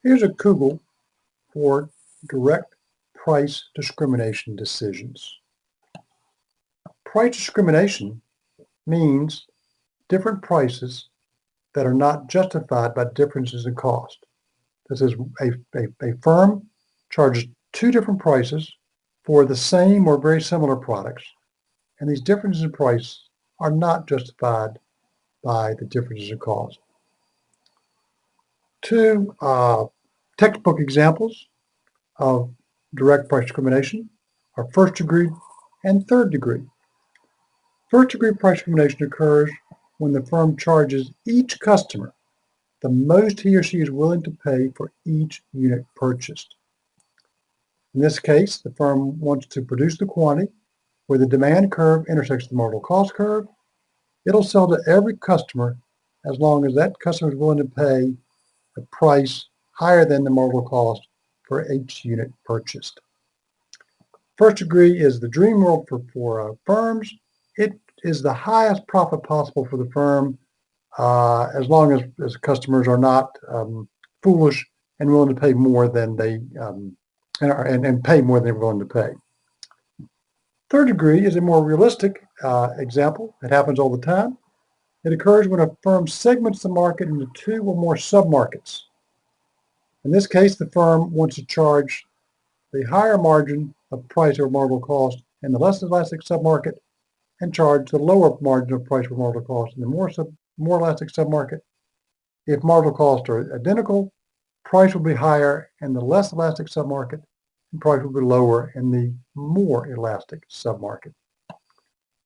Here's a Google for direct price discrimination decisions. Price discrimination means different prices that are not justified by differences in cost. This is a firm charges two different prices for the same or very similar products, and these differences in price are not justified by the differences in cost. Two textbook examples of direct price discrimination are first degree and third degree. First degree price discrimination occurs when the firm charges each customer the most he or she is willing to pay for each unit purchased. In this case, the firm wants to produce the quantity where the demand curve intersects the marginal cost curve. It'll sell to every customer as long as that customer is willing to pay a price higher than the marginal cost for each unit purchased. First degree is the dream world for firms. It is the highest profit possible for the firm as long as customers are not foolish and willing to pay more than they and pay more than they're willing to pay. Third degree is a more realistic example. It happens all the time. It occurs when a firm segments the market into two or more submarkets. In this case, the firm wants to charge the higher margin of price or marginal cost in the less elastic submarket and charge the lower margin of price or marginal cost in the more elastic submarket. If marginal costs are identical, price will be higher in the less elastic submarket and price will be lower in the more elastic submarket.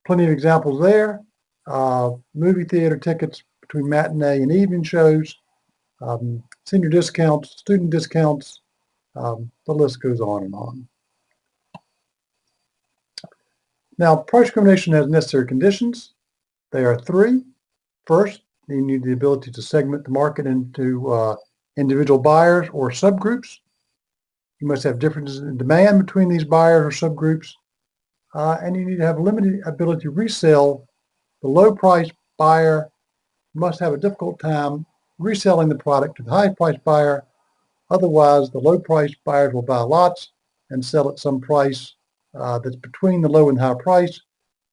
Plenty of examples there. Movie theater tickets between matinee and evening shows, senior discounts, student discounts, the list goes on and on. Now, price discrimination has necessary conditions. They are three. First, you need the ability to segment the market into individual buyers or subgroups. You must have differences in demand between these buyers or subgroups. And you need to have limited ability to resell. The low-price buyer must have a difficult time reselling the product to the high-price buyer. Otherwise, the low-price buyers will buy lots and sell at some price that's between the low and high price.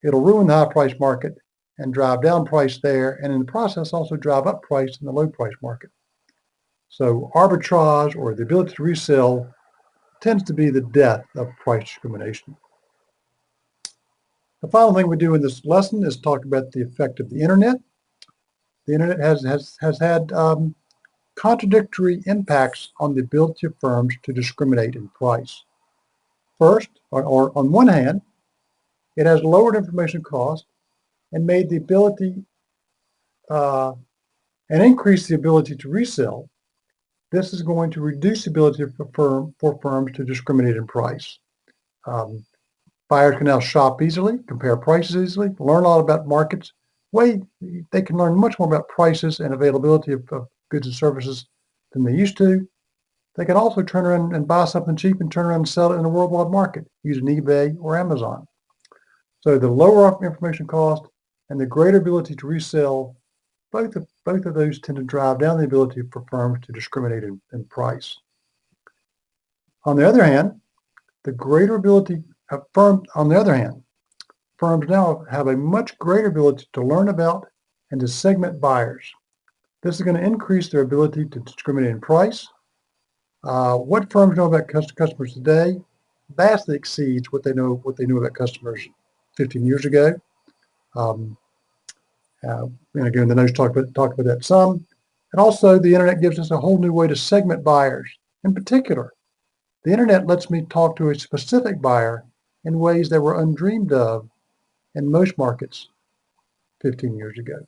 It'll ruin the high-price market and drive down price there, and in the process also drive up price in the low-price market. So arbitrage, or the ability to resell, tends to be the death of price discrimination. The final thing we do in this lesson is talk about the effect of the internet. The internet has had contradictory impacts on the ability of firms to discriminate in price. First, or on one hand, it has lowered information cost and made the ability and increased the ability to resell. This is going to reduce the ability for firms to discriminate in price. Buyers can now shop easily, compare prices easily, learn a lot about markets. They can learn much more about prices and availability of goods and services than they used to. They can also turn around and buy something cheap and turn around and sell it in a worldwide market using eBay or Amazon. So the lower information cost and the greater ability to resell, both of those tend to drive down the ability for firms to discriminate in price. On the other hand, firms now have a much greater ability to learn about and to segment buyers. This is going to increase their ability to discriminate in price. What firms know about customers today vastly exceeds what they knew about customers 15 years ago. And again, the notes talk about that some. And also, the internet gives us a whole new way to segment buyers. In particular, the internet lets me talk to a specific buyer in ways that were undreamed of in most markets 15 years ago.